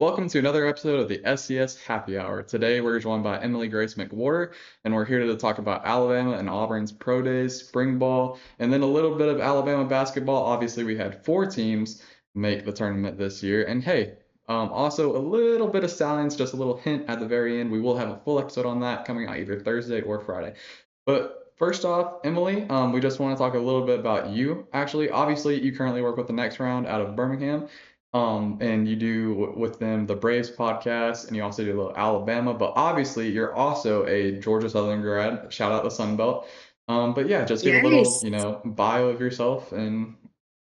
Welcome to another episode of the SCS Happy Hour. Today we're joined by Emily Grace McWhorter, and we're here to talk about Alabama and Auburn's pro days, spring ball, and then a little bit of Alabama basketball. Obviously, we had four teams make the tournament this year, and hey, also a little bit of Stallions, just a little hint at the very end. We will have a full episode on that coming out either Thursday or Friday. But first off, Emily, we just want to talk a little bit about you. Actually, obviously, you currently work with the Next Round out of Birmingham. And you do with them the Braves podcast, and you also do a little Alabama. But obviously, you're also a Georgia Southern grad. Shout out the Sun Belt. But yeah, just give a little, Yes. bio of yourself and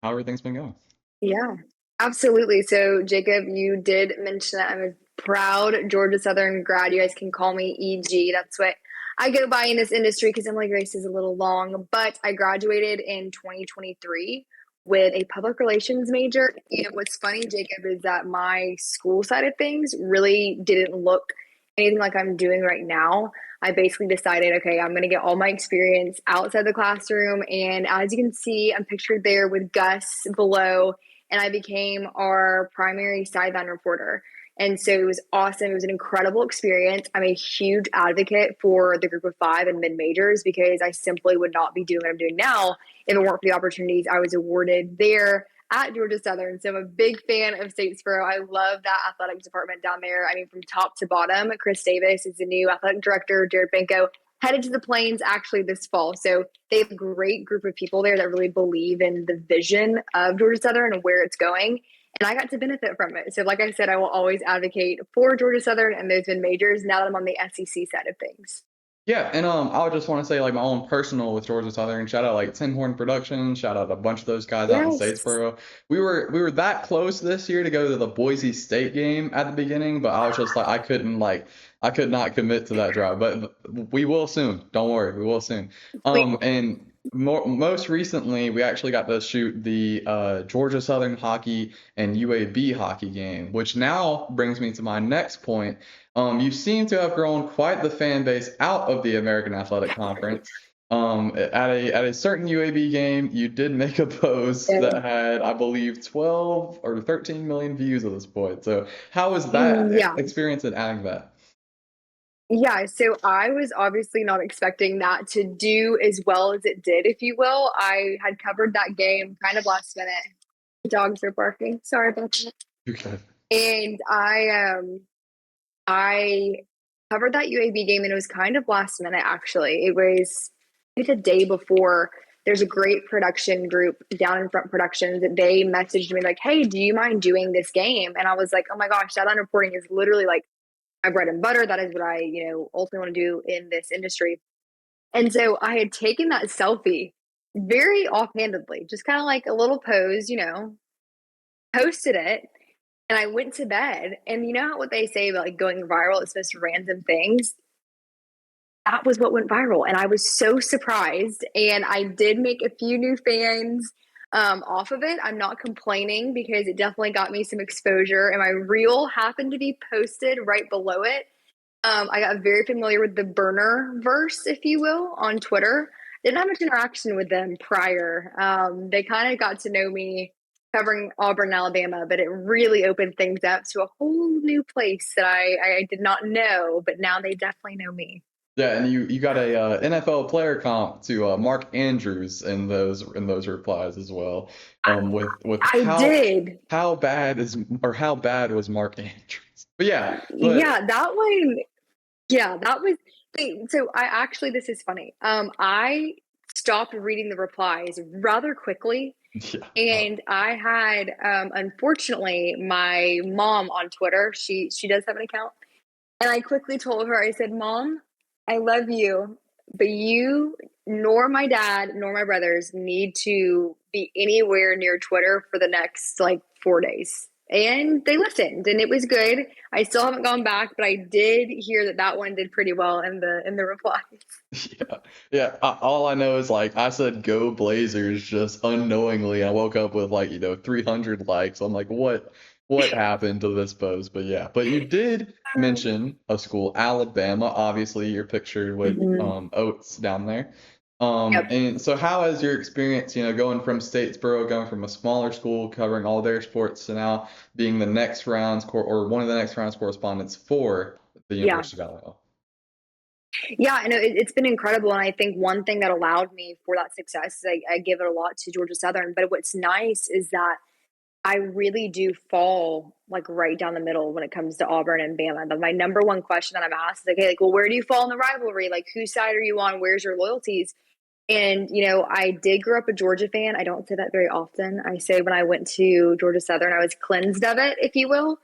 how everything's been going. Yeah, absolutely. So, Jacob, you did mention that I'm a proud Georgia Southern grad. You guys can call me EG. That's what I go by in this industry because Emily Grace is a little long, but I graduated in 2023 with a public relations major. And what's funny, Jacob, is that my school side of things really didn't look anything like I'm doing right now. I basically decided, okay, I'm going to get all my experience outside the classroom. And as you can see, I'm pictured there with Gus below, and I became our primary sideline reporter. And so it was awesome. It was an incredible experience. I'm a huge advocate for the group of five and mid majors because I simply would not be doing what I'm doing now if it weren't for the opportunities I was awarded there at Georgia Southern. So I'm a big fan of Statesboro. I love that athletic department down there. I mean, from top to bottom, Chris Davis is the new athletic director, Jared Benko headed to the Plains actually this fall. So they have a great group of people there that really believe in the vision of Georgia Southern and where it's going. And I got to benefit from it. So, like I said, I will always advocate for Georgia Southern and those majors now that I'm on the SEC side of things. Yeah, and I would just want to say like my own personal with Georgia Southern. Shout out like Tin Horn Productions. Shout out a bunch of those guys out in Yes. Statesboro. We were that close this year to go to the Boise State game at the beginning, but I was just like I could not commit to that drive. But we will soon. Don't worry, we will soon. We, And most recently we actually got to shoot the Georgia Southern hockey and UAB hockey game, which now brings me to my next point. You seem to have grown quite the fan base out of the American Athletic Conference. At a certain UAB game, you did make a post that had, I believe, 12 or 13 million views at this point. So, how was that yeah. experience in adding that? Yeah, so I was obviously not expecting that to do as well as it did, if you will. I had covered that game kind of last minute. Dogs are barking. Sorry about that. Okay. And I covered that UAB game and it was kind of last minute actually. It was the day before. There's a great production group down in Front Productions that they messaged me like, "Hey, do you mind doing this game?" And I was like, "Oh my gosh, sideline reporting is literally like my bread and butter. That is what I, ultimately want to do in this industry." And so I had taken that selfie very offhandedly, just kind of like a little pose, posted it, and I went to bed. And you know what they say about like going viral? It's just random things. That was what went viral, and I was so surprised. And I did make a few new fans off of it. I'm not complaining because it definitely got me some exposure, and my reel happened to be posted right below it. I got very familiar with the burner verse, if you will, on Twitter. Didn't have much interaction with them prior. They kind of got to know me covering Auburn, Alabama, but it really opened things up to a whole new place that I did not know, but now they definitely know me. Yeah, and you got a NFL player comp to Mark Andrews in those replies as well. With I did. how bad is or how bad was Mark Andrews? But yeah, but Yeah, that one. Yeah, that was so I actually this is funny. I stopped reading the replies rather quickly. yeah. And I had, unfortunately, my mom on Twitter. She does have an account, and I quickly told her. I said, "Mom, I love you, but you nor my dad nor my brothers need to be anywhere near Twitter for the next like 4 days." And they listened, and it was good. I still haven't gone back, but I did hear that that one did pretty well in the replies. Yeah, yeah. All I know is like I said, "Go Blazers" just unknowingly. I woke up with like 300 likes. I'm like, what happened to this post? But yeah, but you did mention a school, Alabama. Obviously, you're pictured with Mhm. Oats down there. Yep. And so how has your experience, going from Statesboro, going from a smaller school, covering all their sports, to now being the next round's or one of the next round's correspondents for the Yeah. University of Alabama? Yeah, I know it's been incredible. And I think one thing that allowed me for that success is I give it a lot to Georgia Southern. But what's nice is that I really do fall like right down the middle when it comes to Auburn and Bama. But my number one question that I'm asked is like, hey, like, well, where do you fall in the rivalry? Like, whose side are you on? Where's your loyalties? And, I did grow up a Georgia fan. I don't say that very often. I say when I went to Georgia Southern, I was cleansed of it, if you will.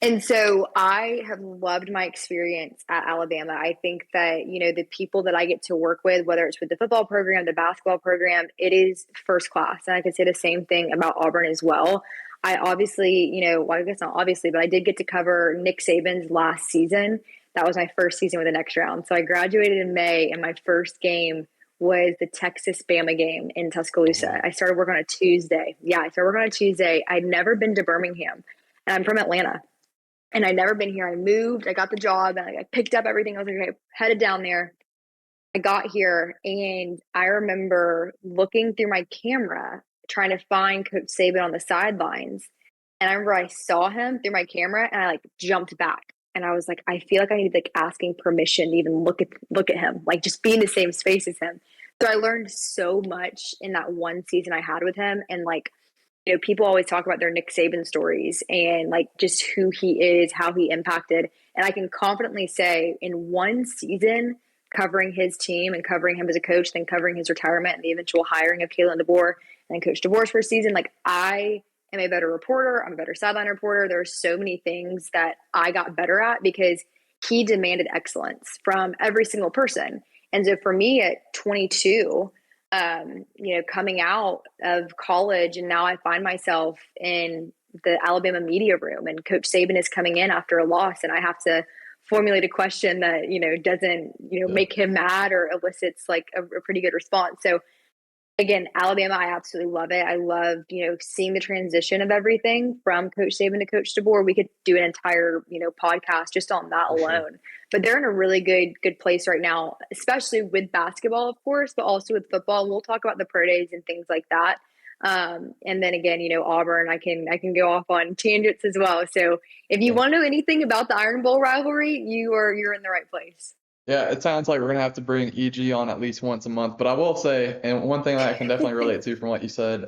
And so I have loved my experience at Alabama. I think that, the people that I get to work with, whether it's with the football program, the basketball program, it is first class. And I could say the same thing about Auburn as well. I obviously, well, I guess not obviously, but I did get to cover Nick Saban's last season. That was my first season with the next round. So I graduated in May, and my first game was the Texas Bama game in Oh, Tuscaloosa. wow. I started work on a Tuesday. Yeah, I started work on a Tuesday. I'd never been to Birmingham, and I'm from Atlanta, and I'd never been here. I moved, I got the job, and I picked up everything. I was like, okay, headed down there. I got here, and I remember looking through my camera trying to find Coach Saban on the sidelines. And I remember I saw him through my camera, and I like jumped back. And I was like, I feel like I need like asking permission to even look at him, like just be in the same space as him. So I learned so much in that one season I had with him. And like, people always talk about their Nick Saban stories and like just who he is, how he impacted. And I can confidently say in one season, covering his team and covering him as a coach, then covering his retirement and the eventual hiring of Kalen DeBoer and Coach DeBoer's first season, like I am a better reporter. I'm a better sideline reporter. There are so many things that I got better at because he demanded excellence from every single person. And so for me at 22, coming out of college, and now I find myself in the Alabama media room, and Coach Saban is coming in after a loss, and I have to formulate a question that doesn't Yeah. make him mad or elicits like a pretty good response. So again, Alabama, I absolutely love it. I love, seeing the transition of everything from Coach Saban to Coach DeBoer. We could do an entire, podcast just on that For sure. alone. But they're in a really good place right now, especially with basketball, of course, but also with football. We'll talk about the pro days and things like that. And then again, Auburn, I can go off on tangents as well. So if you Yeah. want to know anything about the Iron Bowl rivalry, you're in the right place. Yeah, it sounds like we're gonna have to bring EG on at least once a month. But I will say, and one thing that I can definitely relate to from what you said,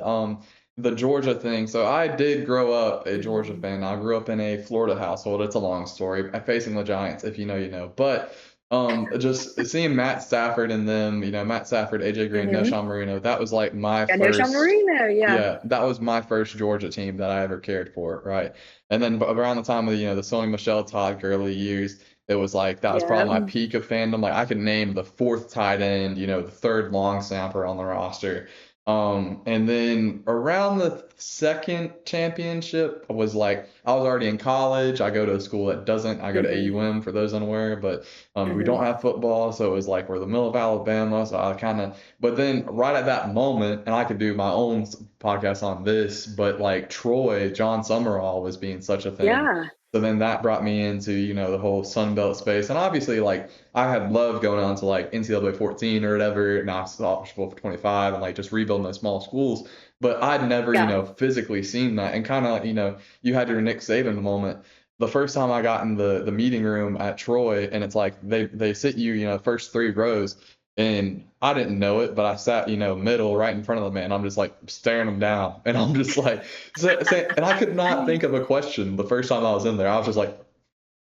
the Georgia thing. So I did grow up a Georgia Mhm. fan. I grew up in a Florida household. It's a long story. Facing the Giants, if you know, you know. But just seeing Matt Stafford and them, Matt Stafford, AJ Green, No Mhm. Sean Marino, that was like my I know Sean first. Marino. Yeah. Yeah, that was my first Georgia team that I ever cared for, right? And then around the time of the Sony Michelle Todd Gurley years, it was like that was Yeah. probably my peak of fandom. Like I could name the fourth tight end, the third long snapper on the roster. And then around the second championship, I was like, I was already in college. I go to a school that doesn't, I go to Mhm. AUM for those unaware, but we Mhm. don't have football. So it was like we're the middle of Alabama. So I kind of, but then right at that moment, and I could do my own podcast on this, but like Troy, John Summerall was being such a thing. Yeah. So then that brought me into, the whole Sun Belt space. And obviously, like, I had loved going on to like NCAA 14 or whatever, and I was for 25 and like just rebuilding those small schools. But I'd never, Yeah. physically seen that. And kind of, you had your Nick Saban moment. The first time I got in the meeting room at Troy, and it's like they sit you, first three rows, and I didn't know it, but I sat, middle right in front of the man. I'm just like staring him down, and I'm just like, and I could not think of a question the first time I was in there. I was just like,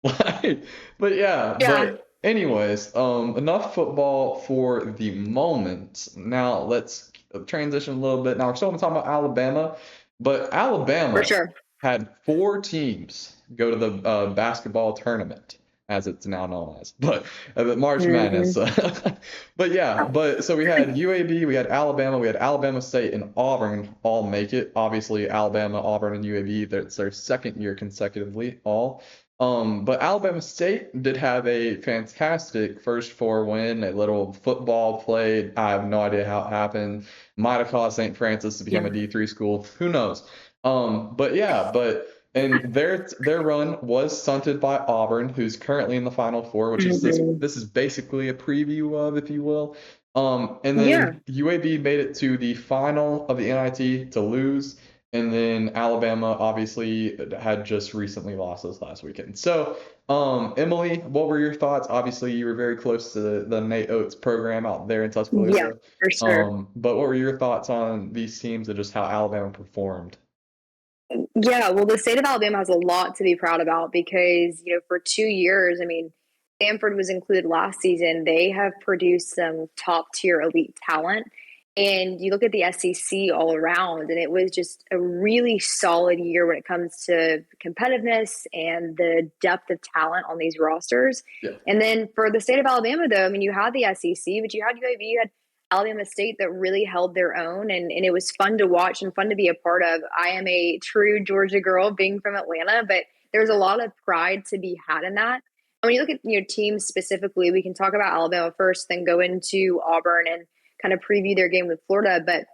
like, but yeah. Yeah. But anyways, enough football for the moment. Now let's transition a little bit. Now we're still talking about Alabama, but For Alabama sure. had four teams go to the basketball tournament, as it's now known as, but March Madness. Mhm. But yeah, but so we had UAB, we had Alabama, we had Alabama State, and Auburn all make it. Obviously, Alabama, Auburn, and UAB, that's their second year consecutively all. But Alabama State did have a fantastic first four win, a little football played. I have no idea how it happened. Might have caused St. Francis to become a Yeah. D3 school. Who knows? But yeah, and their run was stunted by Auburn, who's currently in the Final Four, which is this Mhm. this is basically a preview of, if you will. And Yeah. then UAB made it to the final of the NIT to lose. And then Alabama obviously had just recently lost this last weekend. So, Emily, what were your thoughts? Obviously, you were very close to the Nate Oates program out there in Yeah, Tuscaloosa. for sure. But what were your thoughts on these teams and just how Alabama performed? Yeah, well, the state of Alabama has a lot to be proud about because, for 2 years, I mean, Samford was included last season. They have produced some top tier elite talent. And you look at the SEC all around, and it was just a really solid year when it comes to competitiveness and the depth of talent on these rosters. Yeah. And then for the state of Alabama, though, I mean, you had the SEC, but you had UAB, you had Alabama State that really held their own, and it was fun to watch and fun to be a part of. I am a true Georgia girl being from Atlanta, but there's a lot of pride to be had in that. And when you look at teams specifically, we can talk about Alabama first, then go into Auburn and kind of preview their game with Florida. But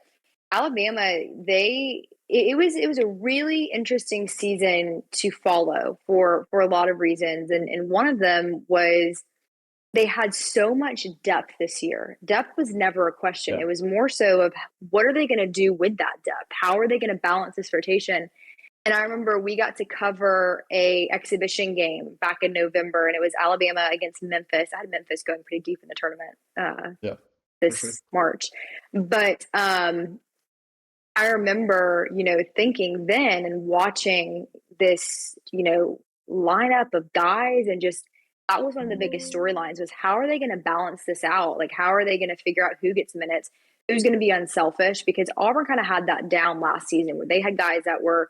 Alabama, it was a really interesting season to follow for a lot of reasons, and one of them was they had so much depth this year. Depth was never a question. Yeah. It was more so of what are they going to do with that depth? How are they going to balance this rotation? And I remember we got to cover a exhibition game back in November, and it was Alabama against Memphis. I had Memphis going pretty deep in the tournament Yeah, for sure. this March, but I remember, thinking then and watching this, lineup of guys and just that was one of the biggest storylines was how are they going to balance this out? Like, how are they going to figure out who gets minutes, who's going to be unselfish? Because Auburn kind of had that down last season where they had guys that were,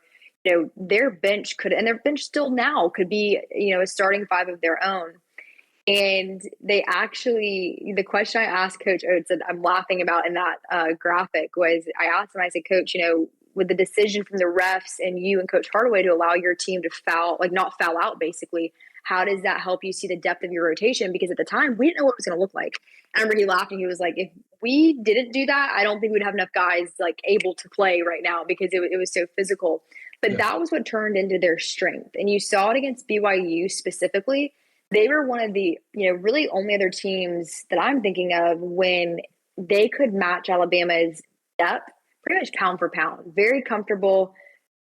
their bench could, and their bench still now could be, a starting five of their own. And they actually, the question I asked Coach Oates, and I'm laughing about in that graphic, was I asked him, I said, Coach, with the decision from the refs and you and Coach Hardaway to allow your team to foul, like not foul out, basically, how does that help you see the depth of your rotation? Because at the time, we didn't know what it was going to look like. I remember he laughed and he was like, if we didn't do that, I don't think we'd have enough guys like able to play right now because it was so physical. But Yeah. that was what turned into their strength. And you saw it against BYU specifically. They were one of the, really only other teams that I'm thinking of when they could match Alabama's depth pretty much pound for pound. Very comfortable,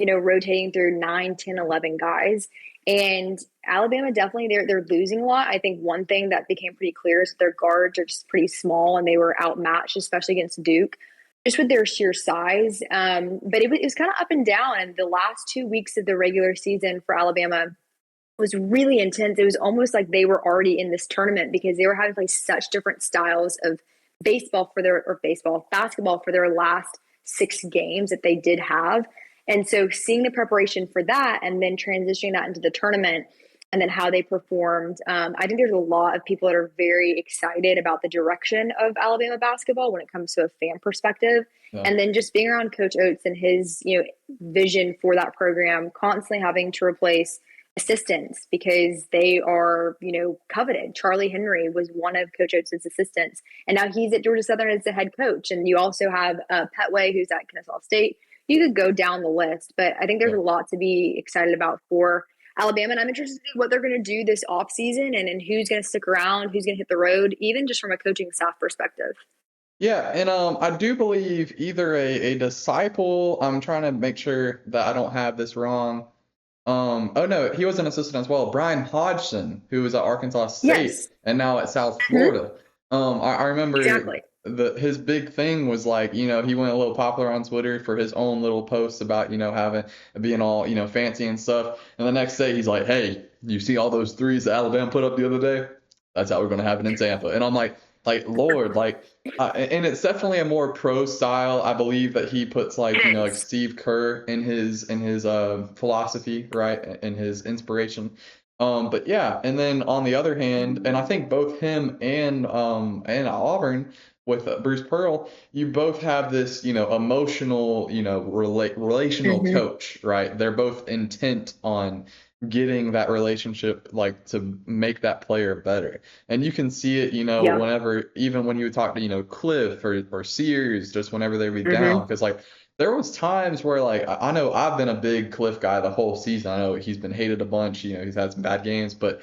rotating through 9, 10, 11 guys. And Alabama definitely, they're losing a lot. I think one thing that became pretty clear is that their guards are just pretty small and they were outmatched, especially against Duke, just with their sheer size. But it was kind of up and down. And the last 2 weeks of the regular season for Alabama was really intense. It was almost like they were already in this tournament because they were having to play such different styles of basketball for their last 6 games that they did have. And so seeing the preparation for that and then transitioning that into the tournament and then how they performed, I think there's a lot of people that are very excited about the direction of Alabama basketball when it comes to a fan perspective. Yeah. And then just being around Coach Oates and his, vision for that program, constantly having to replace assistants because they are, coveted. Charlie Henry was one of Coach Oates' assistants, and now he's at Georgia Southern as the head coach. And you also have Petway, who's at Kennesaw State. You could go down the list, but I think there's Yeah. a lot to be excited about for Alabama, and I'm interested in what they're going to do this offseason and who's going to stick around, who's going to hit the road, even just from a coaching staff perspective. Yeah, and I do believe either a disciple, I'm trying to make sure that I don't have this wrong. Oh no, he was an assistant as well. Brian Hodgson, who was at Arkansas State Yes. and now at South Mm-hmm. Florida. I remember Exactly. his big thing was like, he went a little popular on Twitter for his own little posts about, having being all, fancy and stuff. And the next day he's like, hey, you see all those threes that Alabama put up the other day? That's how we're gonna have it in Tampa. And I'm like Lord, and it's definitely a more pro style. I believe that he puts like It like is. Steve Kerr in his philosophy, right, and his inspiration. But yeah, and then on the other hand, and I think both him and Auburn with Bruce Pearl, you both have this emotional relational Mm-hmm. coach, right? They're both intent on getting that relationship like to make that player better. And you can see it, Yeah. whenever, even when you would talk to, Cliff or Sears, just whenever they would be down. Mm-hmm. Because, like, there was times where, like, I know I've been a big Cliff guy the whole season. I know he's been hated a bunch. He's had some bad games. But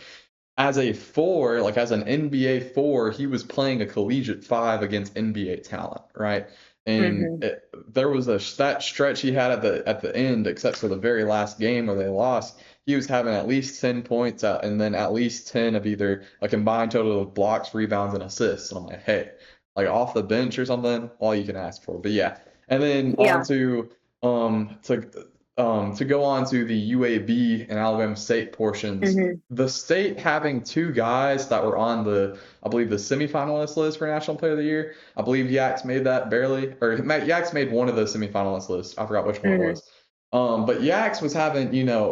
as a four, like as an NBA four, he was playing a collegiate five against NBA talent, right? And Hmm. there was that stretch he had at the end, except for the very last game where they lost. He was having at least 10 points out, and then at least 10 of either a combined total of blocks, rebounds, and assists. And I'm like, hey, like off the bench or something, all you can ask for. But yeah, and then on Yeah. to to go on to the UAB and Alabama State portions, Hmm. the state having two guys that were on I believe, the semifinalist list for National Player of the Year. I believe Yaks made that barely, or Yaks made one of the semifinalist lists. I forgot which one it Hmm. was. But Yaks was having,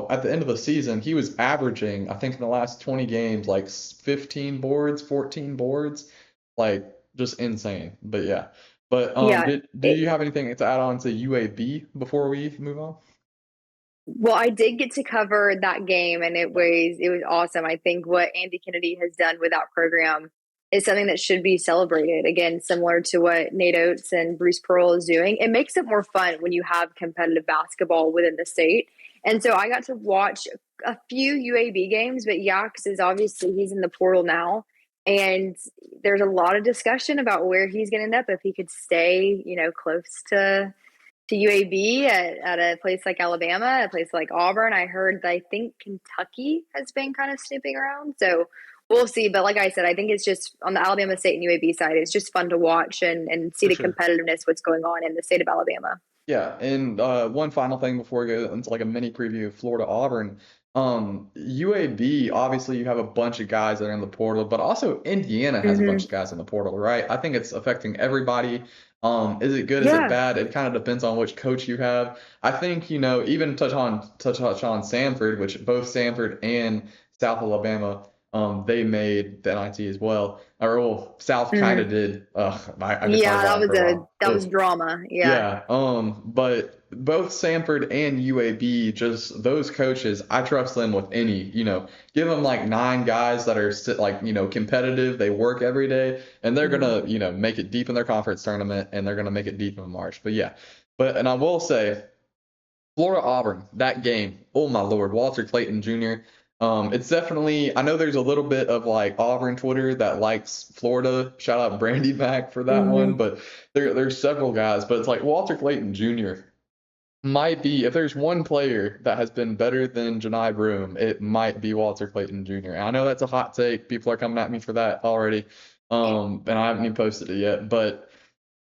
at the end of the season, he was averaging, I think in the last 20 games, like 15 boards, 14 boards, like just insane. But yeah. But Yeah. do you have anything to add on to UAB before we move on? Well, I did get to cover that game, and it was awesome. I think what Andy Kennedy has done with that program is something that should be celebrated. Again, similar to what Nate Oates and Bruce Pearl is doing, it makes it more fun when you have competitive basketball within the state. And so I got to watch a few UAB games, but Yax is obviously he's in the portal now, and there's a lot of discussion about where he's going to end up if he could stay, close to UAB at a place like Alabama, a place like Auburn. I heard that I think Kentucky has been kind of snooping around. So we'll see. But like I said, I think it's just on the Alabama State and UAB side, it's just fun to watch and see For the sure. competitiveness, what's going on in the state of Alabama. Yeah, and one final thing before we go into like a mini preview of Florida Auburn. UAB, obviously you have a bunch of guys that are in the portal, but also Indiana has a bunch Hmm. of guys in the portal, right? I think it's affecting everybody. Is it good? Is it Yeah. bad? It kind of depends on which coach you have. I think, even touch on Samford, which both Samford and South Alabama, they made the NIT as well. Or well, South kind of Hmm. did. I could talk Yeah, about it for a while. that was drama. Yeah. Yeah, but both Samford and UAB, just those coaches, I trust them with any, give them like nine guys that are like, competitive, they work every day, and they're Hmm. gonna, make it deep in their conference tournament, and they're gonna make it deep in March. But yeah, and I will say, Florida Auburn, that game, oh my Lord, Walter Clayton Jr. It's definitely, I know there's a little bit of like Auburn Twitter that likes Florida. Shout out Brandy Mac for that one, Hmm. but there's several guys, but it's like Walter Clayton Jr. might be, if there's one player that has been better than Janai Broom, it might be Walter Clayton Jr. And I know that's a hot take. People are coming at me for that already. And I haven't even posted it yet, but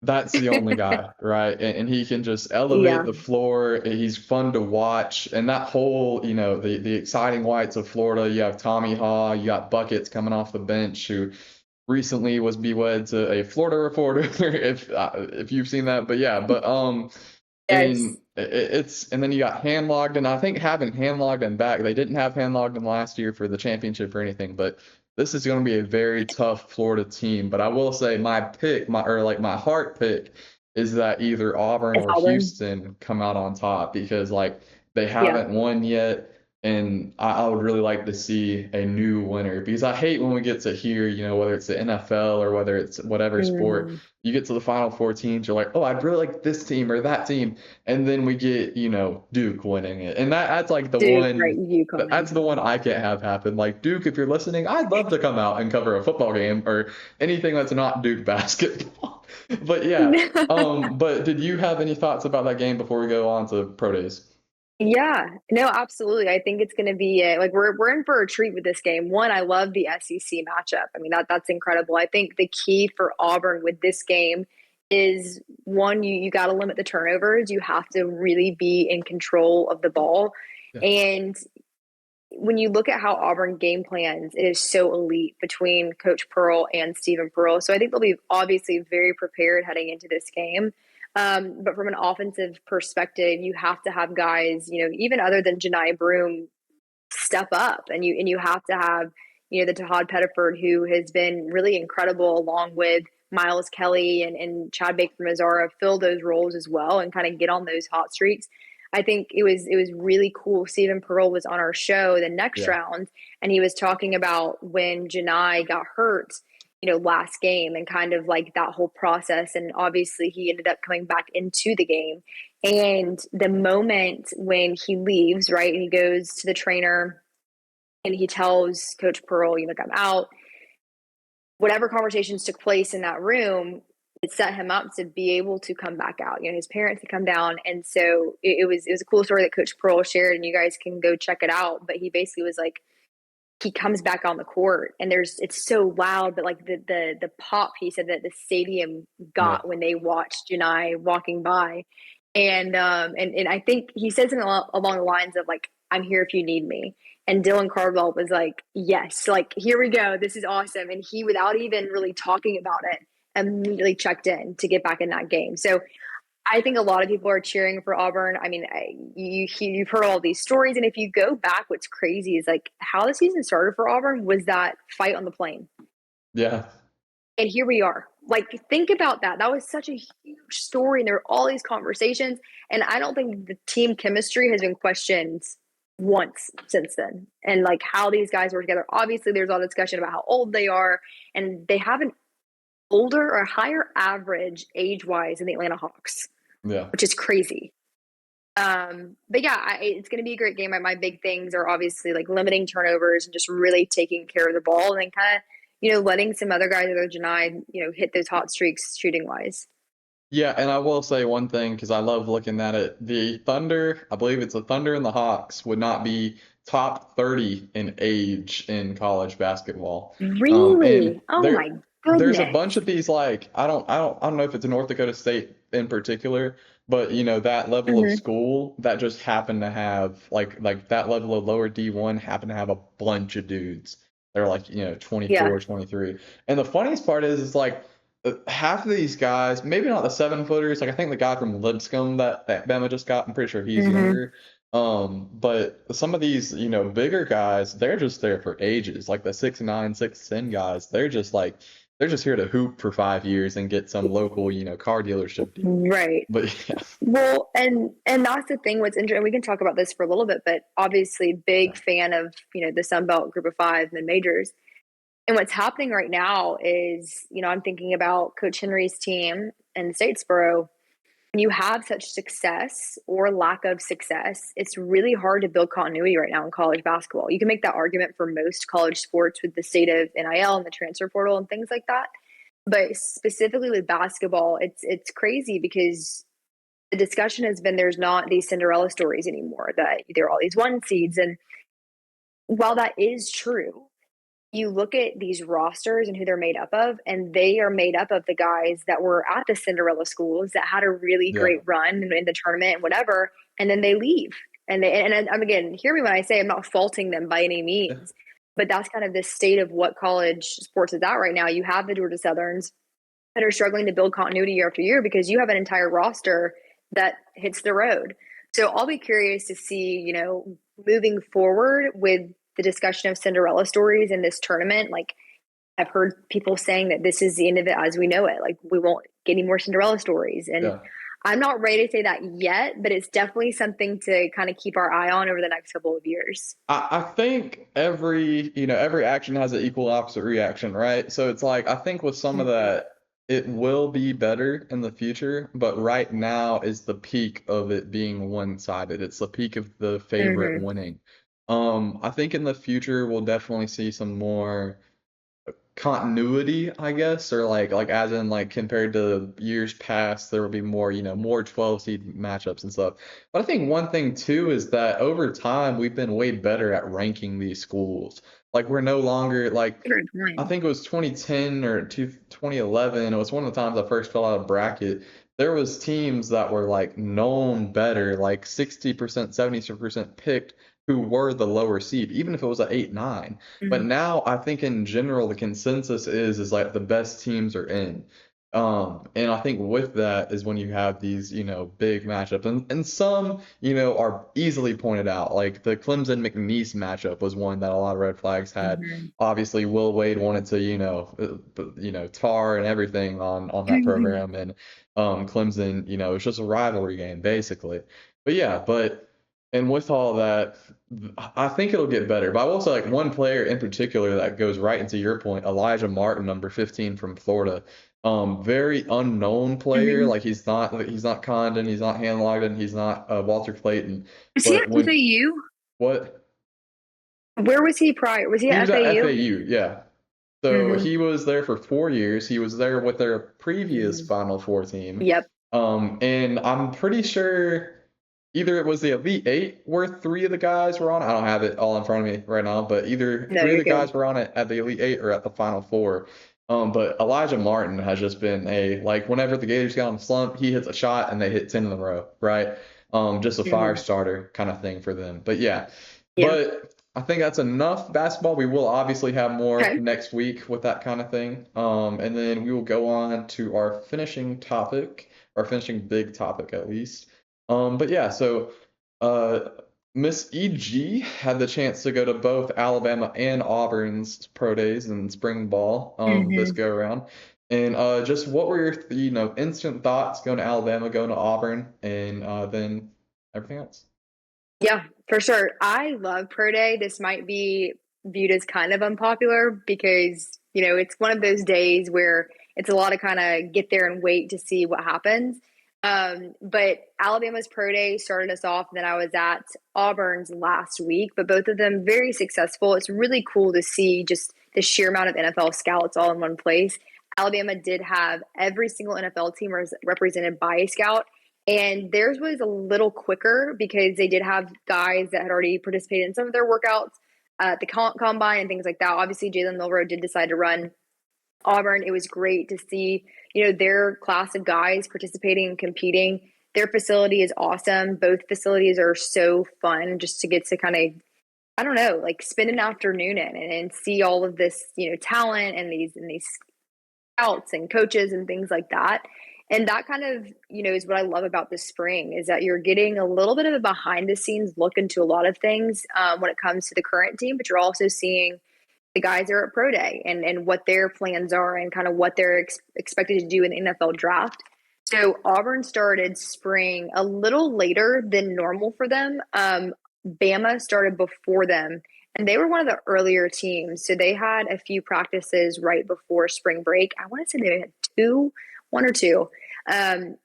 that's the only guy, right? And he can just elevate Yeah. the floor. He's fun to watch. And that whole, the exciting whites of Florida, you have Tommy Haw, you got Buckets coming off the bench who recently was bewed to a Florida reporter, if you've seen that. But yeah, Yes. and and then you got Handlogged, and I think having Handlogged back, they didn't have Handlogged last year for the championship or anything, but this is going to be a very tough Florida team. But I will say my pick, my heart pick, is that either Auburn It's or Auburn. Houston come out on top because like they Yeah. haven't won yet. And I would really like to see a new winner because I hate when we get to hear, whether it's the NFL or whether it's whatever sport, Hmm. you get to the final four teams, you're like, oh, I'd really like this team or that team, and then we get, Duke winning it, and that's like the Duke, right? one. That's UConn. the one I can't have happen. Like Duke, if you're listening, I'd love to come out and cover a football game or anything that's not Duke basketball. But yeah, but did you have any thoughts about that game before we go on to pro days? Yeah, no, absolutely. I think it's going to be like we're in for a treat with this game. One, I love the SEC matchup. I mean that's incredible. I think the key for Auburn with this game is one, you got to limit the turnovers. You have to really be in control of the ball. Yeah, And when you look at how Auburn game plans, it is so elite between Coach Pearl and Stephen Pearl. So I think they'll be obviously very prepared heading into this game. But from an offensive perspective, you have to have guys, even other than Janai Broom, step up, and you have to have, the Tahad Pettiford, who has been really incredible, along with Miles Kelly and Chad Baker Mazzara, fill those roles as well and kind of get on those hot streaks. I think it was really cool. Stephen Pearl was on our show the next yeah, round, and he was talking about when Janai got hurt, last game, and kind of like that whole process. And obviously, he ended up coming back into the game. And the moment when he leaves, right, and he goes to the trainer and he tells Coach Pearl, you know, I'm out. Whatever conversations took place in that room, it set him up to be able to come back out. You know, his parents had come down, and so it was a cool story that Coach Pearl shared, and you guys can go check it out. But he basically was like, he comes back on the court, and it's so loud, but like the pop he said that the stadium Yeah. got when they watched Janai walking by, and I think he said something along the lines of like, "I'm here if you need me." And Dylan Cardwell was like, "Yes, like here we go, this is awesome." And he, without even really talking about it, immediately checked in to get back in that game. So I think a lot of people are cheering for Auburn. I mean, you've heard all these stories, and if you go back, what's crazy is like how the season started for Auburn was that fight on the plane, Yeah. and here we are. Like, think about that. That was such a huge story, and there were all these conversations, and I don't think the team chemistry has been questioned once since then. And like how these guys were together. Obviously, there's all discussion about how old they are, and they have an older or higher average age-wise than the Atlanta Hawks, Yeah. which is crazy. But yeah, it's going to be a great game. My big things are obviously like limiting turnovers and just really taking care of the ball, and then kind of, you know, letting some other guys that are denied, you know, hit those hot streaks shooting wise. Yeah, and I will say one thing because I love looking at it. The Thunder, I believe it's the Thunder and the Hawks, would not be top 30 in age in college basketball. And Really? Oh my there's a bunch goodness. of these like I don't know if it's North Dakota State in particular, but you know that level of Hmm. school that just happened to have like that level of lower D1 happened to have a bunch of dudes. They're like, you know, Yeah. 24, 23. And the funniest part is like half of these guys, maybe not the 7 footers, like I think the guy from Lipscomb that Bama just got, I'm pretty sure he's Hmm. younger. But some of these, you know, bigger guys, they're just there for ages. Like the 6'9", 6'10" guys, they're just here to hoop for 5 years and get some local, you know, car dealership deal. Right. But yeah, Well, and that's the thing. What's interesting, we can talk about this for a little bit, but obviously, big fan of, you know, the Sun Belt Group of Five and majors. And what's happening right now is, you know, I'm thinking about Coach Henry's team in Statesboro. When you have such success or lack of success, it's really hard to build continuity right now in college basketball. You can make that argument for most college sports with the state of NIL and the transfer portal and things like that. But specifically with basketball, it's crazy because the discussion has been there's not these Cinderella stories anymore, that there are all these one seeds. And while that is true, you look at these rosters and who they're made up of, and they are made up of the guys that were at the Cinderella schools that had a really yeah, great run in the tournament and whatever, and then they leave. And I'm, again, hear me when I say I'm not faulting them by any yeah, means, but that's kind of the state of what college sports is at right now. You have the Georgia Southerns that are struggling to build continuity year after year because you have an entire roster that hits the road. So I'll be curious to see, you know, moving forward with the discussion of Cinderella stories in this tournament. Like, I've heard people saying that this is the end of it as we know it. Like, we won't get any more Cinderella stories. And yeah. I'm not ready to say that yet, but it's definitely something to kind of keep our eye on over the next couple of years. I think every action has an equal opposite reaction, right? So it's like I think with some of Mm-hmm. that, it will be better in the future, but right now is the peak of it being one-sided. It's the peak of the favorite Mm-hmm. winning. I think in the future we'll definitely see some more continuity, I guess, or like as in like compared to years past, there will be more, you know, more 12 seed matchups and stuff. But I think one thing too is that over time we've been way better at ranking these schools. Like we're no longer like Good I point. think it was 2010 or 2011. It was one of the times I first fell out of bracket. There was teams that were like known better, like 60%, 70% picked who were the lower seed, even if it was an 8, 9. But Mm-hmm. now I think in general the consensus is like the best teams are in. And I think with that is when you have these, you know, big matchups. And some, you know, are easily pointed out. Like the Clemson McNeese matchup was one that a lot of red flags had. Mm-hmm. Obviously, Will Wade wanted to, you know, tar and everything on that program. And Clemson, you know, it's just a rivalry game basically. But yeah, and with all that, I think it'll get better. But I will say, like, one player in particular that goes right into your point, Elijah Martin, number 15 from Florida. Very unknown player. Mm-hmm. Like, he's not Condon, he's not Hanlogden, he's not Walter Clayton. Is he But at when FAU? what? Where was he prior? Was he He was at at FAU? FAU, yeah. So Mm-hmm. he was there for 4 years. He was there with their previous Mm-hmm. Final Four team. Yep. And I'm pretty sure either it was the Elite Eight where three of the guys were on. I don't have it all in front of me right now, but either No, three of you're the good. guys were on it at the Elite Eight or at the Final Four. But Elijah Martin has just been like whenever the Gators get on the slump, he hits a shot and they hit 10 in a row, right? Just a fire Mm-hmm. starter kind of thing for them. But yeah, Yeah. but I think that's enough basketball. We will obviously have more Okay. next week with that kind of thing. And then we will go on to our finishing topic, our finishing big topic at least. But yeah, so uh, Miss EG had the chance to go to both Alabama and Auburn's pro days and spring ball this Mm-hmm. go around. And just what were your instant thoughts going to Alabama, going to Auburn, and then everything else? Yeah, for sure. I love Pro Day. This might be viewed as kind of unpopular because, it's one of those days where it's a lot of kind of get there and wait to see what happens. But Alabama's Pro Day started us off, and then I was at Auburn's last week, but both of them very successful. It's really cool to see just the sheer amount of NFL scouts all in one place. Alabama did have every single NFL team represented by a scout, and theirs was a little quicker because they did have guys that had already participated in some of their workouts at the combine and things like that. Obviously, Jalen Milroe did decide to run Auburn. It was great to see, their class of guys participating and competing. Their facility is awesome. Both facilities are so fun just to get to kind of, I don't know, like spend an afternoon in and see all of this, talent and these scouts and coaches and things like that. And that kind of, is what I love about the spring is that you're getting a little bit of a behind the scenes look into a lot of things when it comes to the current team, but you're also seeing the guys are at pro day and what their plans are and kind of what they're expected to do in the NFL draft. So Auburn started spring a little later than normal for them. Bama started before them, and they were one of the earlier teams. So they had a few practices right before spring break. I want to say they had one or two. And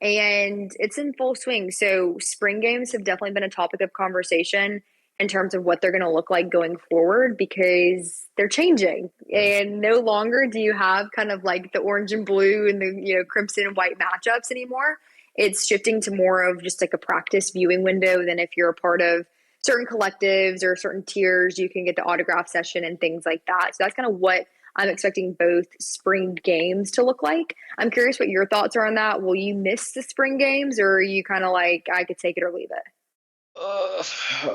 it's in full swing. So spring games have definitely been a topic of conversation in terms of what they're going to look like going forward because they're changing. Yeah. And no longer do you have kind of like the orange and blue and the crimson and white matchups anymore. It's shifting to more of just like a practice viewing window than if you're a part of certain collectives or certain tiers, you can get the autograph session and things like that. So that's kind of what I'm expecting both spring games to look like. I'm curious what your thoughts are on that. Will you miss the spring games or are you kind of like, I could take it or leave it? Uh,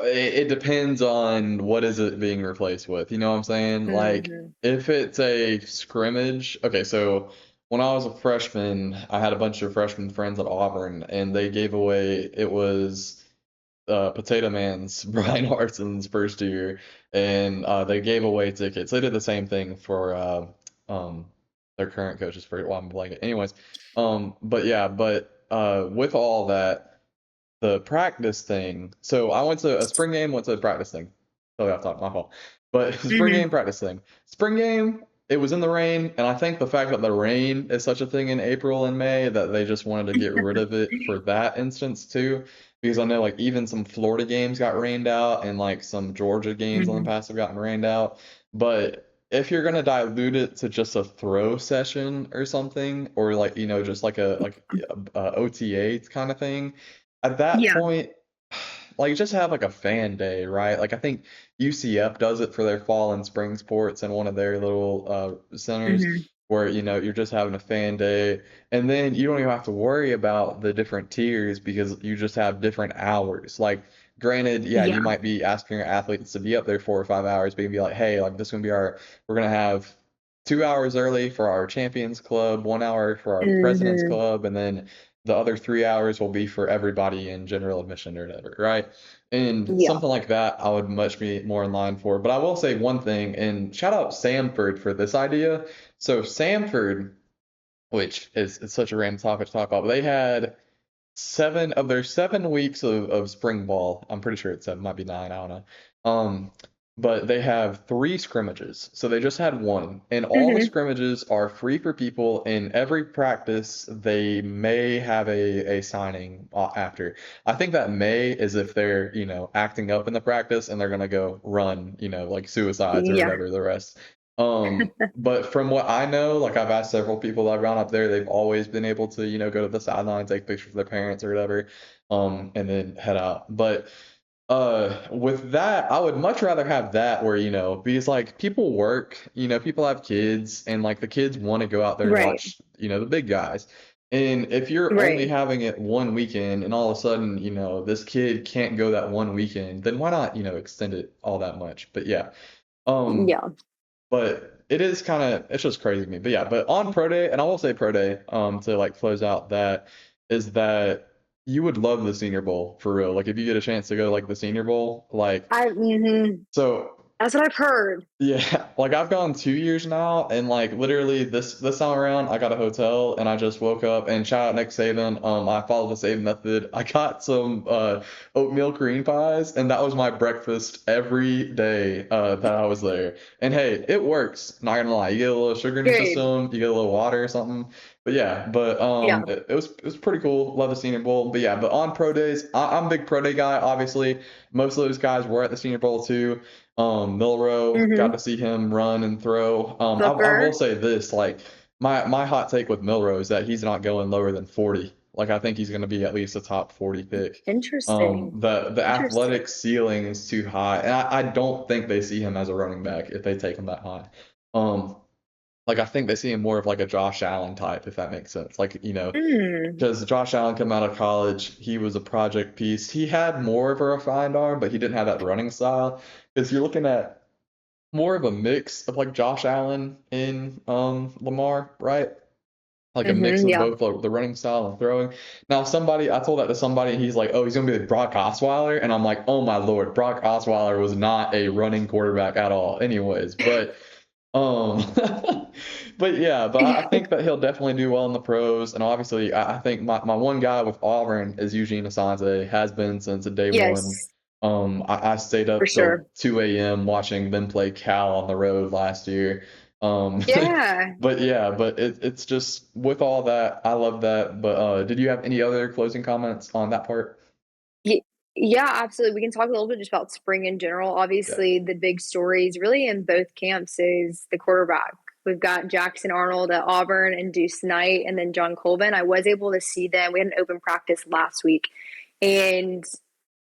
it depends on what is it being replaced with. You know what I'm saying? Like, Mm-hmm. if it's a scrimmage, okay, so when I was a freshman, I had a bunch of freshman friends at Auburn, and they gave away, it was Potato Man's Brian Harson's first year, and they gave away tickets. They did the same thing for um, their current coaches for while I'm blanking. Anyways, but yeah, but with all that the practice thing. So I went to a spring game, went to a practice thing. Totally off top, my fault. But spring Mm-hmm. game, practice thing. Spring game, it was in the rain, and I think the fact that the rain is such a thing in April and May that they just wanted to get rid of it for that instance too. Because I know like even some Florida games got rained out and like some Georgia games on the Mm-hmm. past have gotten rained out. But if you're gonna dilute it to just a throw session or something, or like just like a OTA kind of thing, at that Yeah. point, like just have like a fan day, right? Like I think UCF does it for their fall and spring sports in one of their little centers Mm-hmm. where you're just having a fan day, and then you don't even have to worry about the different tiers because you just have different hours. Like granted, yeah, you Yeah. might be asking your athletes to be up there 4 or 5 hours, but you'd be like, hey, like this is gonna be we're gonna have 2 hours early for our champions club, 1 hour for our president's Mm-hmm. club, and then the other 3 hours will be for everybody in general admission or whatever, right? And Yeah. something like that, I would much be more in line for. But I will say one thing, and shout out Samford for this idea. So Samford, which is it's such a random topic to talk about, but they had 7 of their 7 weeks of spring ball. I'm pretty sure it's 7, might be 9, I don't know. but they have 3 scrimmages. So they just had one, and all the Hmm. scrimmages are free for people. In every practice, they may have a signing after. I think that may is if they're, acting up in the practice and they're gonna go run, like suicides or Yeah. whatever the rest. But from what I know, like I've asked several people that I've gone up there, they've always been able to, go to the sideline, take pictures of their parents or whatever, and then head out. But with that, I would much rather have that where, because like people work, people have kids and like the kids want to go out there and Right. watch, the big guys. And if you're only Right. having it one weekend and all of a sudden, this kid can't go that one weekend, then why not, extend it all that much? But yeah. Um, Yeah. but it is kind of it's just crazy to me. But yeah, but on pro day, and I will say pro day, to like close out that is that you would love the Senior Bowl for real. Like if you get a chance to go to like the Senior Bowl, like so That's what I've heard. yeah, like I've gone 2 years now, and like literally this time around, I got a hotel, and I just woke up and shout out Nick Saban. I followed the Saban method. I got some oatmeal cream pies, and that was my breakfast every day that I was there. And hey, it works. Not gonna lie, you get a little sugar in your Good. system, you get a little water or something. But yeah, but Yeah. it was pretty cool. Love the Senior Bowl. But yeah, but on pro days, I'm a big pro day guy. Obviously, most of those guys were at the Senior Bowl too. Milrow, got Hmm. to see him run and throw. I will Booker. say this, like my hot take with Milrow is that he's not going lower than 40. Like I think he's going to be at least a top 40 pick. Interesting. The Interesting. athletic ceiling is too high, and I don't think they see him as a running back if they take him that high. Um, like I think they see him more of like a Josh Allen type, if that makes sense. Like, Hmm. because Josh Allen come out of college, he was a project piece. He had more of a refined arm, but he didn't have that running style. Because you're looking at more of a mix of like Josh Allen in Lamar, right? Like a mix Hmm. of Yeah. both like, the running style and throwing. Now, I told that to somebody, and he's like, "Oh, he's gonna be like Brock Osweiler," and I'm like, "Oh my Lord, Brock Osweiler was not a running quarterback at all." Anyways, um, but yeah, but I think that he'll definitely do well in the pros, and obviously, I think my one guy with Auburn is Eugene Asante, has been since day one. Yes, I stayed for up till sure. 2 a.m. watching them play Cal on the road last year. Um, Yeah. but yeah, but it's just with all that, I love that. But did you have any other closing comments on that part? Ye Yeah, absolutely. We can talk a little bit just about spring in general. Yeah, Obviously, the big stories really in both camps is the quarterback. We've got Jackson Arnold at Auburn and Deuce Knight, and then John Colvin. I was able to see them. We had an open practice last week, and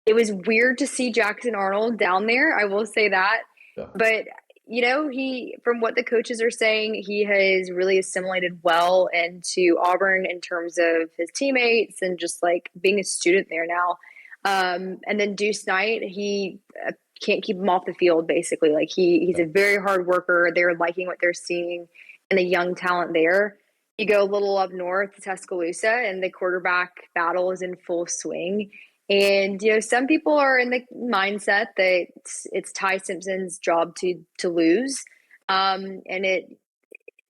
it was weird to see Jackson Arnold down there. I will say that. yeah, But, he, from what the coaches are saying, he has really assimilated well into Auburn in terms of his teammates and just like being a student there now. And then Deuce Knight, he can't keep him off the field basically. Like he's yeah, a very hard worker. They're liking what they're seeing and the young talent there. You go a little up north to Tuscaloosa, and the quarterback battle is in full swing. And some people are in the mindset that it's Ty Simpson's job to lose, and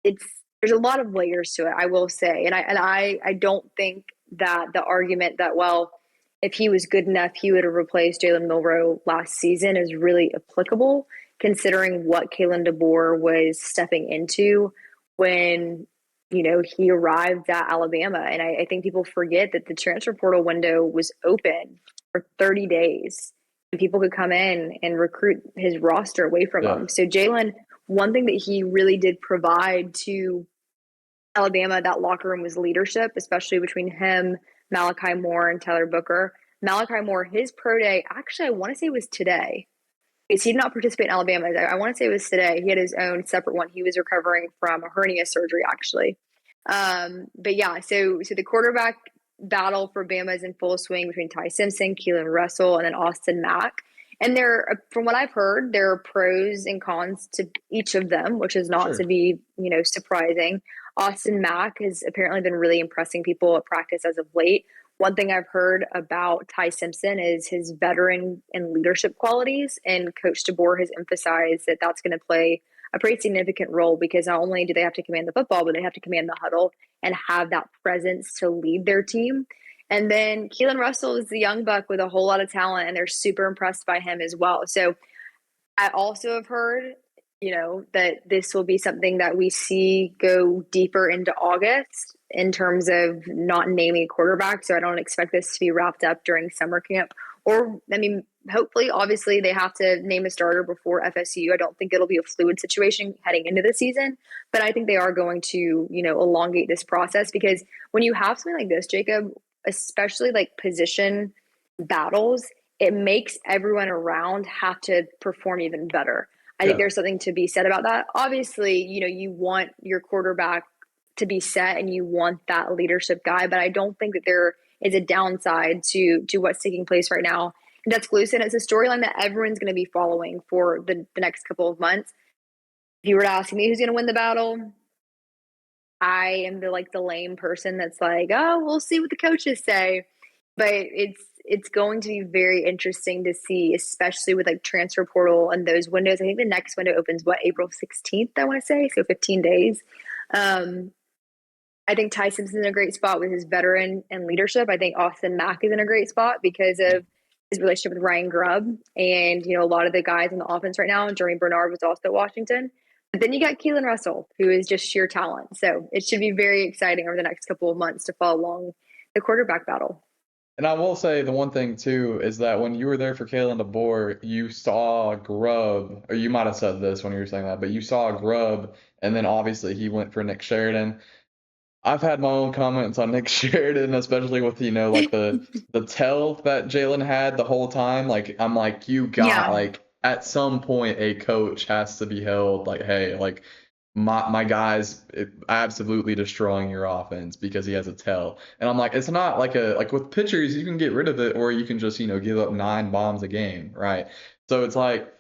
it's there's a lot of layers to it. I will say, and I don't think that the argument that if he was good enough, he would have replaced Jalen Milrow last season is really applicable, considering what Kalen DeBoer was stepping into when he arrived at Alabama. And I think people forget that the transfer portal window was open for 30 days, and people could come in and recruit his roster away from yeah, him. So Jalen, one thing that he really did provide to Alabama, that locker room, was leadership, especially between him, Malachi Moore, and Tyler Booker. Malachi Moore, his pro day, actually, I want to say it was today. Because he did not participate in Alabama. I want to say it was today. He had his own separate one. He was recovering from a hernia surgery, actually. But yeah, so the quarterback battle for Bama is in full swing between Ty Simpson, Keelan Russell, and then Austin Mack. And from what I've heard, there are pros and cons to each of them, which is not to sure, be, surprising. Austin Mack has apparently been really impressing people at practice as of late. One thing I've heard about Ty Simpson is his veteran and leadership qualities, and Coach DeBoer has emphasized that that's going to play a pretty significant role because not only do they have to command the football, but they have to command the huddle and have that presence to lead their team. And then Keelan Russell is the young buck with a whole lot of talent, and they're super impressed by him as well. So I also have heard, that this will be something that we see go deeper into August in terms of not naming a quarterback. So I don't expect this to be wrapped up during summer camp. Or, I mean, hopefully, obviously, they have to name a starter before FSU. I don't think it'll be a fluid situation heading into the season, but I think they are going to, elongate this process because when you have something like this, Jacob, especially like position battles, it makes everyone around have to perform even better. I think Yeah. there's something to be said about that. Obviously, you want your quarterback to be set and you want that leadership guy, but I don't think that there is a downside to what's taking place right now in Tuscaloosa. And it's a storyline that everyone's going to be following for the next couple of months. If you were to ask me who's going to win the battle, I am the lame person that's like, oh, we'll see what the coaches say. But it's going to be very interesting to see, especially with like transfer portal and those windows. I think the next window opens April 16th, I want to say, so 15 days. I think Ty Simpson's in a great spot with his veteran and leadership. I think Austin Mack is in a great spot because of his relationship with Ryan Grubb and a lot of the guys in the offense right now. Jeremy Bernard was also at Washington. But then you got Keelan Russell, who is just sheer talent. So it should be very exciting over the next couple of months to follow along the quarterback battle. And I will say the one thing too is that when you were there for Kalen DeBoer, you saw Grubb, or you might have said this when you were saying that, but you saw Grubb, and then obviously he went for Nick Sheridan. I've had my own comments on Nick Sheridan, especially with like the tell that Jalen had the whole time. Like I'm like, you got Yeah. like at some point a coach has to be held like, hey, like my guy's absolutely destroying your offense because he has a tell. And I'm like, it's not like with pitchers, you can get rid of it or you can just, give up 9 bombs a game, right? So it's like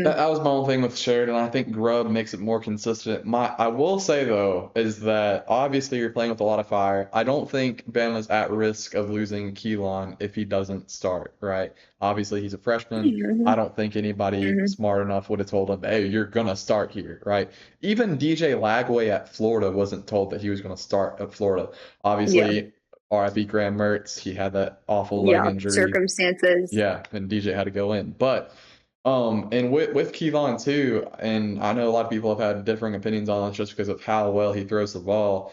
that was my own thing with Sheridan. I think Grubb makes it more consistent. I will say though is that obviously you're playing with a lot of fire. I don't think Bama's at risk of losing Keelan if he doesn't start, right? Obviously he's a freshman. Mm-hmm. I don't think anybody Mm-hmm. smart enough would have told him, "Hey, you're gonna start here," right? Even DJ Lagway at Florida wasn't told that he was gonna start at Florida. Yeah. Obviously, RIP Graham Mertz, he had that awful leg Yeah. injury. Circumstances. Yeah, and DJ had to go in. But and with Kevon too, and I know a lot of people have had differing opinions on this just because of how well he throws the ball.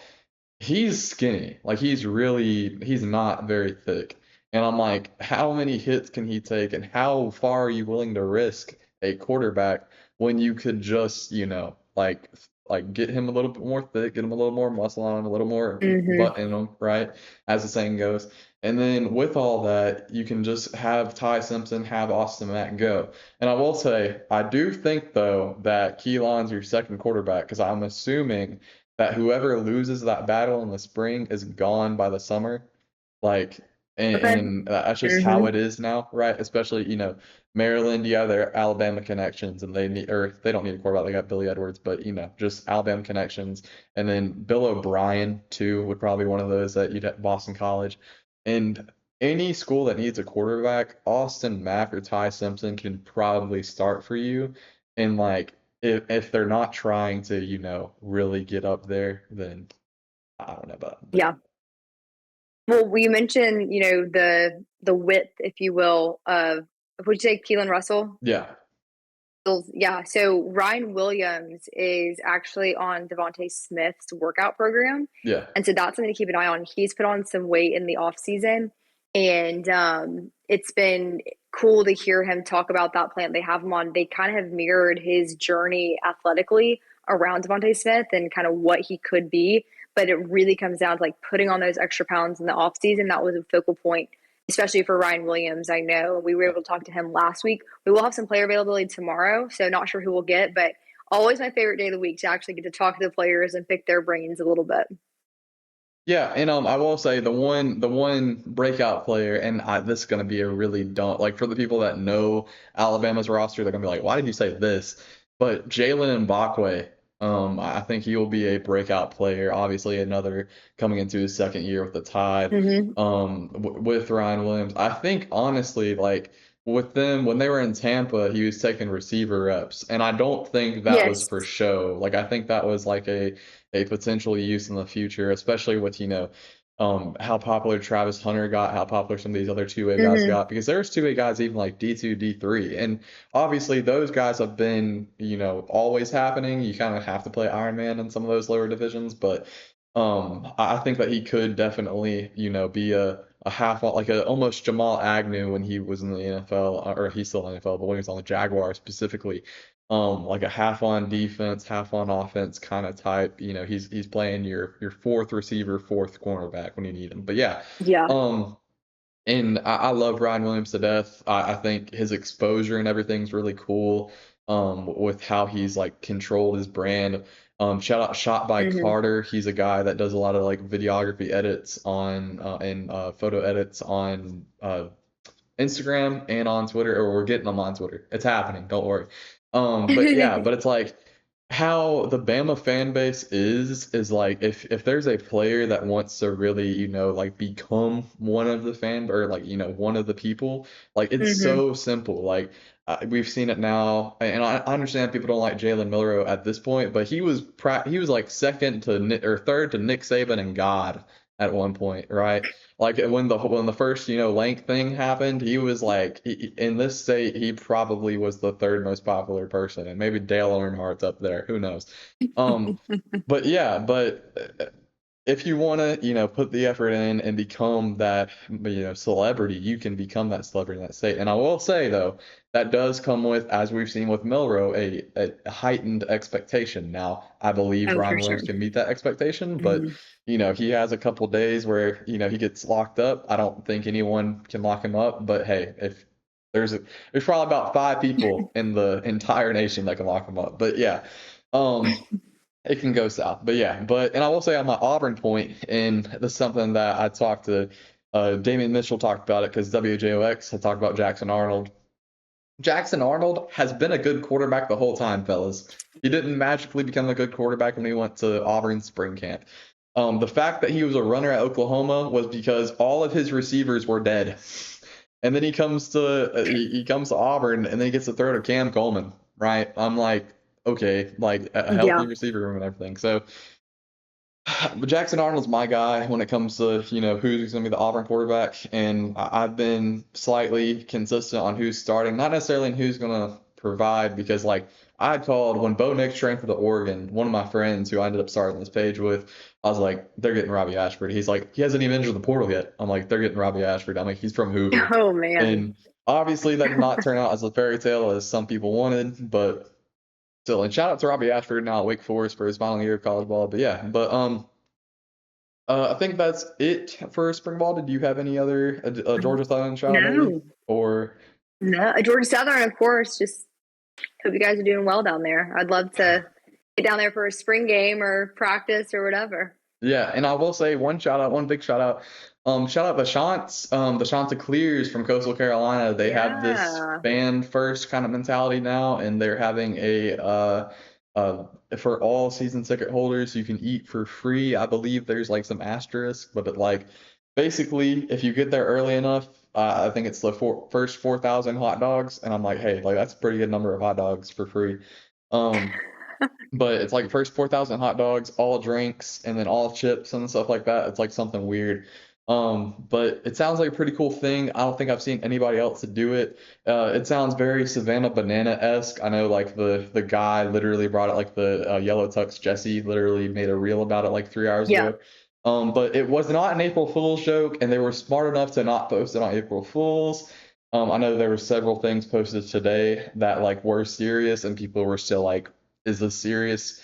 He's skinny. Like he's not very thick. And I'm like, how many hits can he take and how far are you willing to risk a quarterback when you could just, like get him a little bit more thick, get him a little more muscle on him, a little more Mm-hmm. butt in him, right? As the saying goes. And then with all that, you can just have Ty Simpson, have Austin Mack go. And I will say, I do think though that Keelan's your second quarterback because I'm assuming that whoever loses that battle in the spring is gone by the summer. Like, Okay. and that's just how Mm-hmm. it is now, right? Especially, Maryland, you have their Alabama connections, and they don't need a quarterback. They got Billy Edwards, but just Alabama connections. And then Bill O'Brien too would probably be one of those that you'd at Boston College. And any school that needs a quarterback, Austin Mack or Ty Simpson can probably start for you. And like if they're not trying to, really get up there, then I don't know about it. But Yeah. Well, we mentioned, the width, if you will, of would you say Keelan Russell? yeah, Yeah. So Ryan Williams is actually on Devontae Smith's workout program. yeah, And so that's something to keep an eye on. He's put on some weight in the off season. And it's been cool to hear him talk about that plan. They have him on, they kind of have mirrored his journey athletically around Devontae Smith and kind of what he could be. But it really comes down to like putting on those extra pounds in the off season. That was a focal point, especially for Ryan Williams. I know we were able to talk to him last week. We will have some player availability tomorrow, so not sure who we'll get, but always my favorite day of the week to actually get to talk to the players and pick their brains a little bit. yeah. And I will say the one breakout player, and this is gonna be a really dumb like for the people that know Alabama's roster, they're gonna be like, why did you say this? But Jalen Mbakwe, I think he will be a breakout player. Obviously, another coming into his second year with the Tide, Mm-hmm. with Ryan Williams. I think honestly, like with them when they were in Tampa, he was taking receiver reps, and I don't think that was Yes. for show. Like I think that was like a potential use in the future, especially with how popular Travis Hunter got, how popular some of these other two-way guys Hmm. got, because there's two-way guys even like D2, D3, and obviously those guys have been, always happening. You kind of have to play Iron Man in some of those lower divisions, but I think that he could definitely, be a half like a almost Jamal Agnew when he was in the NFL, or he's still in the NFL, but when he was on the Jaguars specifically, like a half on defense, half on offense kind of type. He's playing your fourth receiver, fourth cornerback when you need him. But yeah, Yeah. um, and I love Ryan Williams to death. I think his exposure and everything's really cool. With how he's like controlled his brand. Shout out Shot by Hmm. Carter. He's a guy that does a lot of like videography edits on and photo edits on Instagram and on Twitter, or we're getting them on Twitter. It's happening. Don't worry. But yeah, but it's like how the Bama fan base is like if there's a player that wants to really, like become one of the fan or like, one of the people, like it's Hmm. so simple. Like we've seen it now, and I understand people don't like Jalen Milroe at this point, but he was like second to or third to Nick Saban and God at one point, right? Like when the first length thing happened, he was like in this state he probably was the third most popular person, and maybe Dale Earnhardt's up there. Who knows? Um, but yeah, but if you want to put the effort in and become that celebrity, you can become that celebrity in that state. And I will say though, that does come with, as we've seen with Milroe, a heightened expectation. Now I believe Oh, Ryan for Williams sure. can meet that expectation, but Hmm. he has a couple days where he gets locked up. I don't think anyone can lock him up, but hey, if there's probably about five people in the entire nation that can lock him up. But yeah, um, it can go south. But yeah, and I will say on my Auburn point, and that's something that I talked to Damian Mitchell talked about it because WJOX had talked about Jackson Arnold. Jackson Arnold has been a good quarterback the whole time, fellas. He didn't magically become a good quarterback when he went to Auburn spring camp. The fact that he was a runner at Oklahoma was because all of his receivers were dead. And then he comes to Auburn and then he gets to throw to Cam Coleman, right? I'm like, okay, like a healthy Yeah. receiver room and everything. So but Jackson Arnold's my guy when it comes to, who's going to be the Auburn quarterback. And I've been slightly consistent on who's starting, not necessarily in who's going to provide, because, like, I had called when Bo Nix transferred to Oregon, one of my friends who I ended up starting this page with, I was like, they're getting Robbie Ashford. He's like, he hasn't even entered the portal yet. I'm like, they're getting Robbie Ashford. I'm like, he's from Hoover. Oh man. And obviously that did not turn out as a fairy tale as some people wanted, but still, and shout out to Robbie Ashford now at Wake Forest for his final year of college ball. But yeah, but I think that's it for spring ball. Did you have any other Georgia Southern shout out maybe? No, Or no. Georgia Southern, of course. Just hope you guys are doing well down there. I'd love to get down there for a spring game or practice or whatever. yeah, and I will say one shout out, one big shout out. Shout out the Shants, the Chanticleers from Coastal Carolina. They have this Yeah. fan first kind of mentality now, and they're having uh, for all season ticket holders, you can eat for free. I believe there's like some asterisk, but like basically, if you get there early enough, I think it's the first 4,000 hot dogs, and I'm like, hey, like that's a pretty good number of hot dogs for free. Um, but it's like first 4,000 hot dogs, all drinks, and then all chips and stuff like that. It's like something weird. But it sounds like a pretty cool thing. I don't think I've seen anybody else to do it. It sounds very Savannah Banana-esque. I know like the guy literally brought it, like the Yellow Tux Jesse literally made a reel about it like 3 hours Yeah. ago. But it was not an April Fool's joke, and they were smart enough to not post it on April Fool's. I know there were several things posted today that like were serious, and people were still like, is this serious?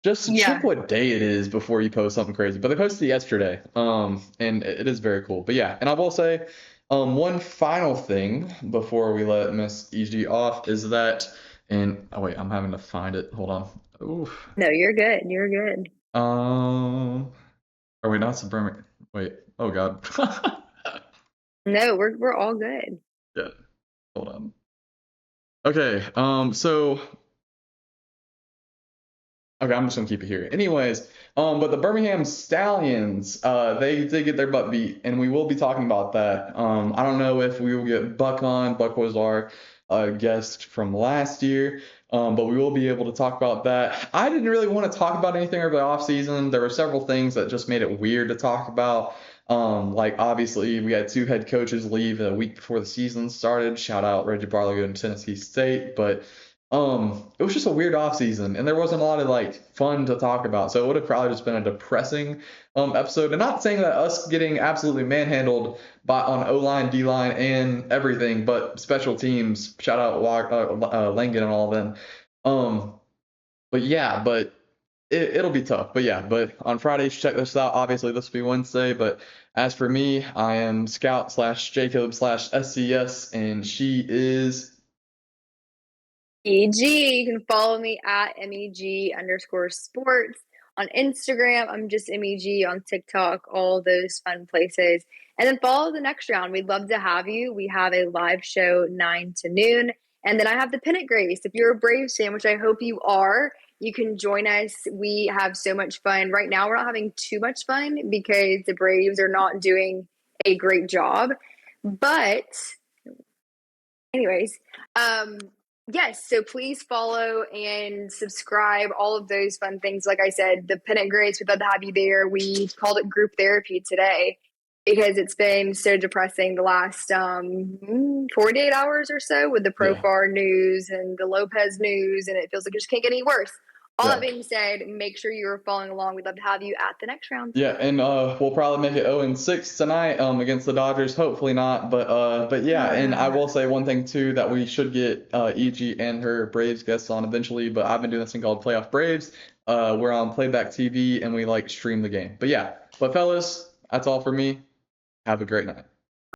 Just check Yeah. what day it is before you post something crazy. But they posted it yesterday, and it is very cool. But yeah, and I will say, one final thing before we let Miss EG off is that, and oh wait, I'm having to find it. Hold on. Oof. No, you're good. You're good. Are we not Birmingham? Wait. Oh God. No, we're all good. Yeah. Hold on. Okay. So okay, I'm just gonna keep it here. Anyways, but the Birmingham Stallions, they did get their butt beat, and we will be talking about that. I don't know if we will get Buck on. Buck was our guest from last year. But we will be able to talk about that. I didn't really want to talk about anything over the offseason. There were several things that just made it weird to talk about. Like obviously we had two head coaches leave a week before the season started. Shout out Reggie Barlow and Tennessee State. But it was just a weird offseason and there wasn't a lot of like fun to talk about. So it would have probably just been a depressing episode. And not saying that us getting absolutely manhandled on O-line, D-line, and everything, but special teams. Shout out Langen and all of them. But yeah, but it'll be tough. But yeah, but on Friday, check this out. Obviously, this will be Wednesday. But as for me, I am Scout slash Jacob slash SCS, and she is. EG. You can follow me at MEG_sports on Instagram. I'm just MEG on TikTok, all those fun places. And then follow the next round. We'd love to have you. We have a live show 9 to noon. And then I have the Pennant Grace. If you're a Braves fan, which I hope you are, you can join us. We have so much fun. Right now, we're not having too much fun because the Braves are not doing a great job. But anyways, yes, so please follow and subscribe, all of those fun things. Like I said, the Pennant Grace, we'd love to have you there. We called it group therapy today because it's been so depressing the last 48 hours or so with the Yeah. Profar news and the Lopez news, and it feels like it just can't get any worse. All that Yeah. being said, make sure you're following along. We'd love to have you at the next round. Yeah, and we'll probably make it 0-6 tonight against the Dodgers. Hopefully not, but yeah, and I will say one thing too that we should get EG and her Braves guests on eventually. But I've been doing this thing called Playoff Braves. We're on Playback TV and we like stream the game. But yeah, but fellas, that's all for me. Have a great night.